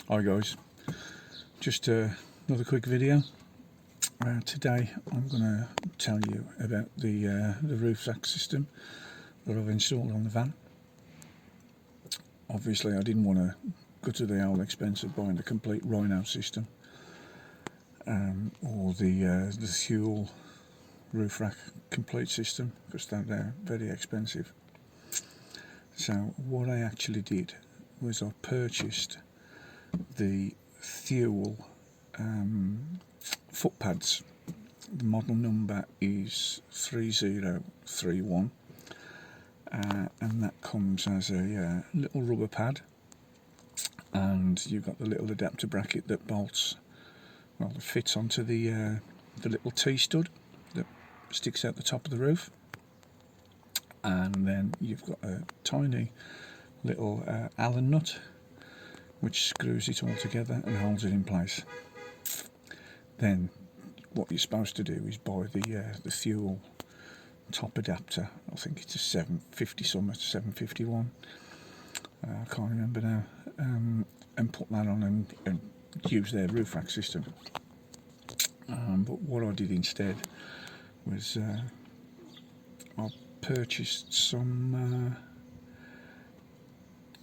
Hi guys, just another quick video. Today I'm going to tell you about the roof rack system that I've installed on the van. Obviously I didn't want to go to the whole expense of buying the complete Rhino system or the Thule roof rack complete system, because they're very expensive. So what I actually did was I purchased the Thule footpads. The model number is 3031, and that comes as a little rubber pad, and you've got the little adapter bracket that bolts, well, that fits onto the little T-stud that sticks out the top of the roof, and then you've got a tiny little Allen nut which screws it all together and holds it in place. Then what you're supposed to do is buy the Thule top adapter. I think it's a 750 something, 751. I can't remember now. And put that on and use their roof rack system. But what I did instead was I purchased some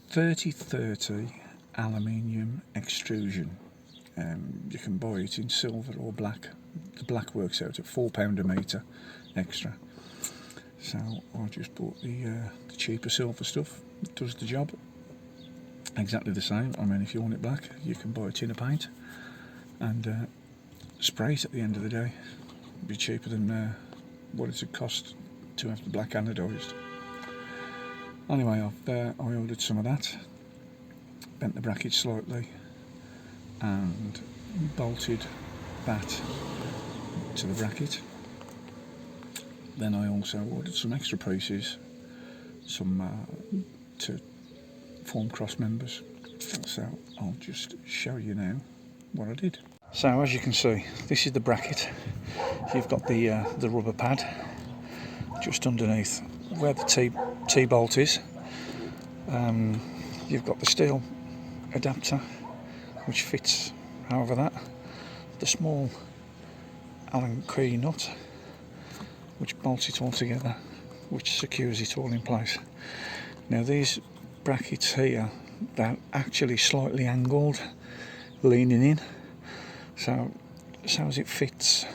3030 aluminium extrusion. You can buy it in silver or black. The black works out at £4 a metre extra. So I just bought the cheaper silver stuff. It does the job exactly the same. I mean, if you want it black, you can buy a tin of paint and spray it at the end of the day. It'd be cheaper than what it would cost to have the black anodised. Anyway, I ordered some of that, bent the bracket slightly and bolted that to the bracket. Then I also ordered some extra pieces, some to form cross members. So I'll just show you now what I did. So as you can see, this is the bracket. You've got the rubber pad just underneath where the T-bolt is. You've got the steel adapter which fits over that, the small Allen key nut which bolts it all together, which secures it all in place. Now these brackets here, they're actually slightly angled, leaning in, so as it fits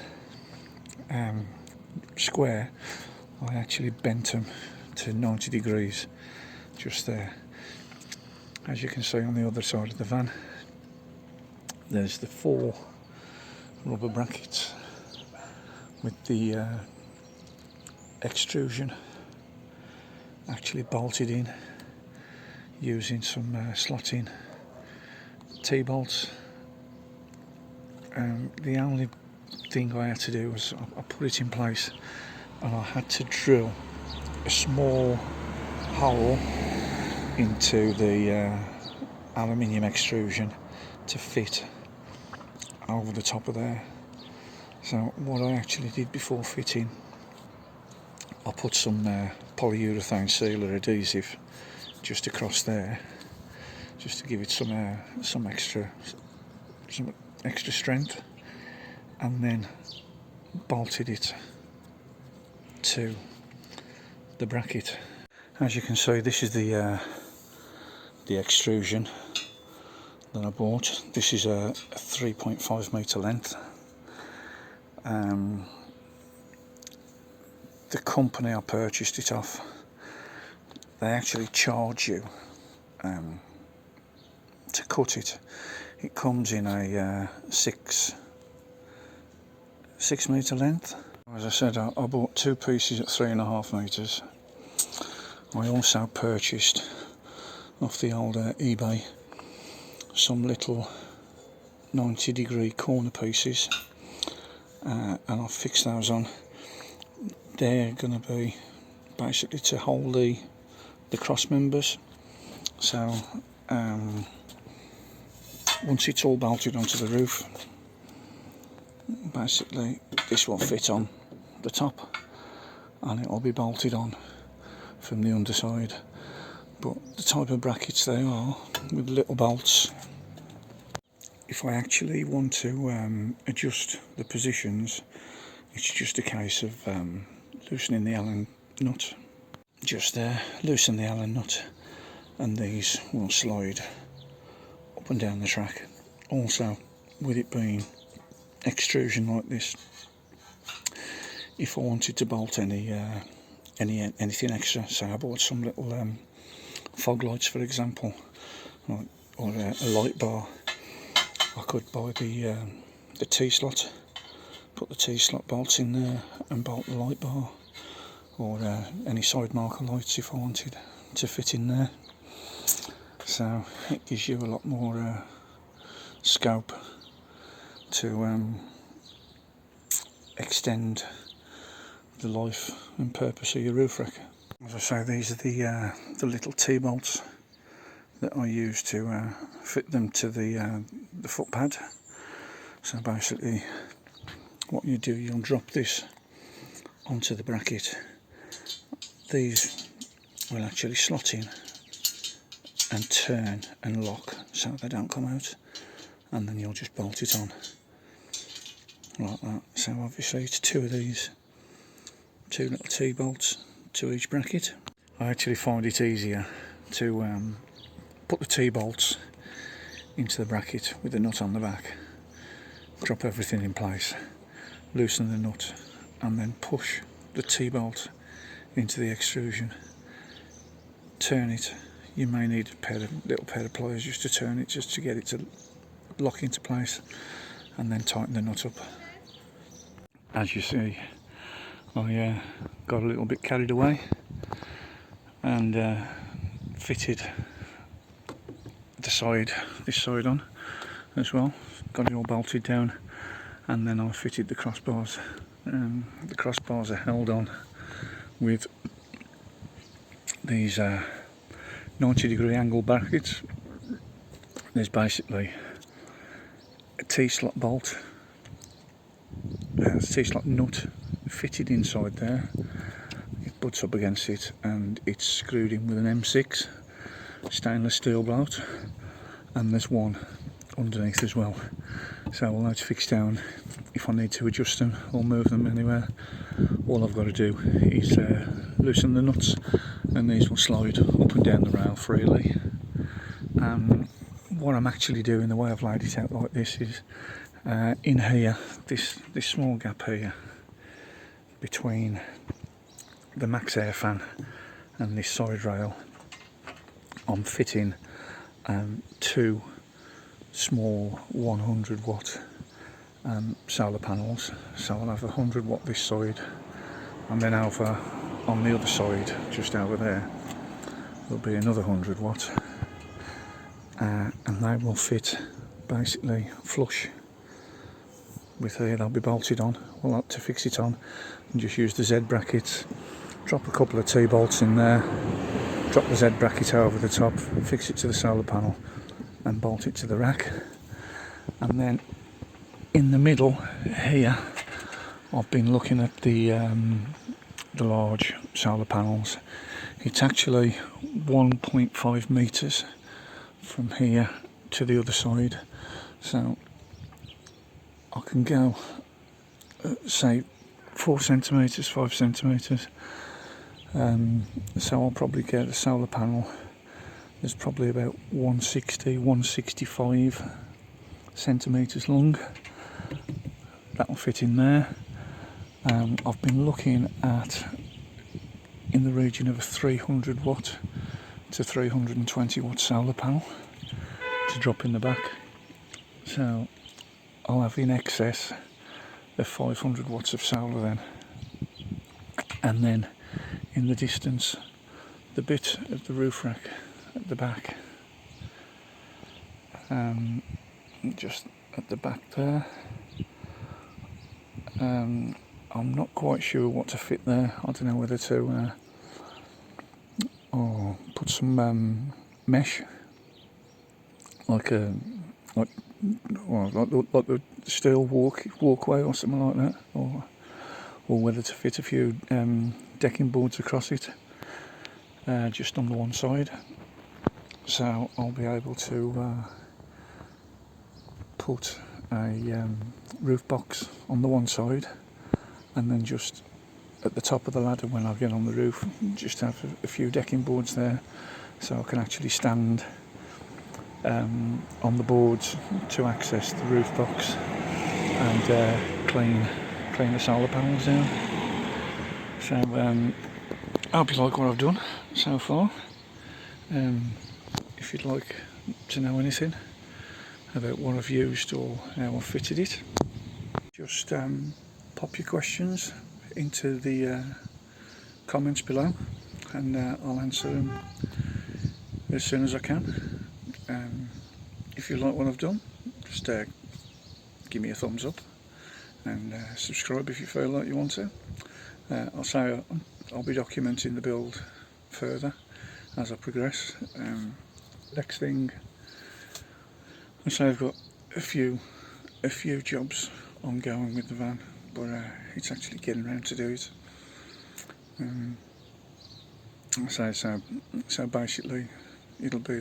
square, I actually bent them to 90 degrees just there. As you can see on the other side of the van, there's the 4 rubber brackets with the extrusion actually bolted in using some slotting T-bolts. The only thing I had to do was I put it in place, and I had to drill a small hole into the aluminium extrusion to fit over the top of there. So what I actually did before fitting, I put some polyurethane sealer adhesive just across there, just to give it some extra strength, and then bolted it to the bracket. As you can see, this is the extrusion that I bought. This is a 3.5 metre length. The company I purchased it off, they actually charge you to cut it. It comes in a 6 metre length. As I said, I bought 2 pieces at 3.5 metres. I also purchased off the old eBay some little 90 degree corner pieces, and I've fixed those on. They're going to be basically to hold the cross members. So once it's all bolted onto the roof, basically this will fit on the top and it will be bolted on from the underside. But the type of brackets they are, with little bolts, if I actually want to adjust the positions, it's just a case of loosening the Allen nut. Just there, loosen the Allen nut, and these will slide up and down the track. Also, with it being extrusion like this, if I wanted to bolt anything extra, say I bought some little fog lights, for example, like, or a light bar, I could buy the T-slot, put the T-slot bolts in there and bolt the light bar, or any side marker lights if I wanted to fit in there. So it gives you a lot more scope to extend the life and purpose of your roof rack. As I say, these are the little T-bolts that I use to fit them to the footpad. So basically what you do, you'll drop this onto the bracket. These will actually slot in and turn and lock so they don't come out, and then you'll just bolt it on like that. So obviously it's two of these, two little T-bolts to each bracket. I actually find it easier to put the T-bolts into the bracket with the nut on the back, drop everything in place, loosen the nut, and then push the T-bolt into the extrusion, turn it. You may need a little pair of pliers just to turn it, just to get it to lock into place, and then tighten the nut up. As you see, I got a little bit carried away and fitted this side on as well. Got it all bolted down, and then I fitted the crossbars. The crossbars are held on with these 90-degree angle brackets. There's basically a T-slot bolt, T-slot nut fitted inside there. It butts up against it, and it's screwed in with an M6 stainless steel bolt, and there's one underneath as well. So although it's fixed down, if I need to adjust them or move them anywhere, all I've got to do is loosen the nuts, and these will slide up and down the rail freely. What I'm actually doing, the way I've laid it out like this, is in here, this small gap here between the max air fan and this side rail, I'm fitting two small 100 watt solar panels. So I'll have 100 watt this side, and then over on the other side, just over there, there'll be another 100 watt, and they will fit basically flush with here. They'll be bolted on. We'll have to fix it on and just use the Z brackets, drop a couple of T-bolts in there, drop the Z bracket over the top, fix it to the solar panel, and bolt it to the rack. And then in the middle here, I've been looking at the large solar panels. It's actually 1.5 meters from here to the other side, so I can go say 4 centimeters, 5 centimeters. So I'll probably get a solar panel that's probably about 160, 165 centimeters long. That'll fit in there. I've been looking at in the region of a 300 watt to 320 watt solar panel to drop in the back. So I'll have in excess of 500 watts of solar then. And then in the distance, the bit of the roof rack at the back, just at the back there, I'm not quite sure what to fit there. I don't know whether to put some mesh, like the steel walkway or something like that, or whether to fit a few decking boards across it, just on the one side, so I'll be able to put put a roof box on the one side, and then just at the top of the ladder when I get on the roof, just have a few decking boards there, so I can actually stand on the boards to access the roof box and clean the solar panels down. So I hope you like what I've done so far. If you'd like to know anything about what I've used or how I've fitted it, just pop your questions into the comments below, and I'll answer them as soon as I can. If you like what I've done, just give me a thumbs up and subscribe if you feel like you want to. I'll be documenting the build further as I progress. Next thing, I say I've got a few jobs ongoing with the van, but it's actually getting around to do it. So basically it'll be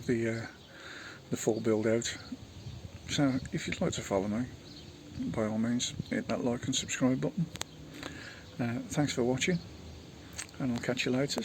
the full build out. So if you'd like to follow me, by all means hit that like and subscribe button. Thanks for watching, and I'll catch you later.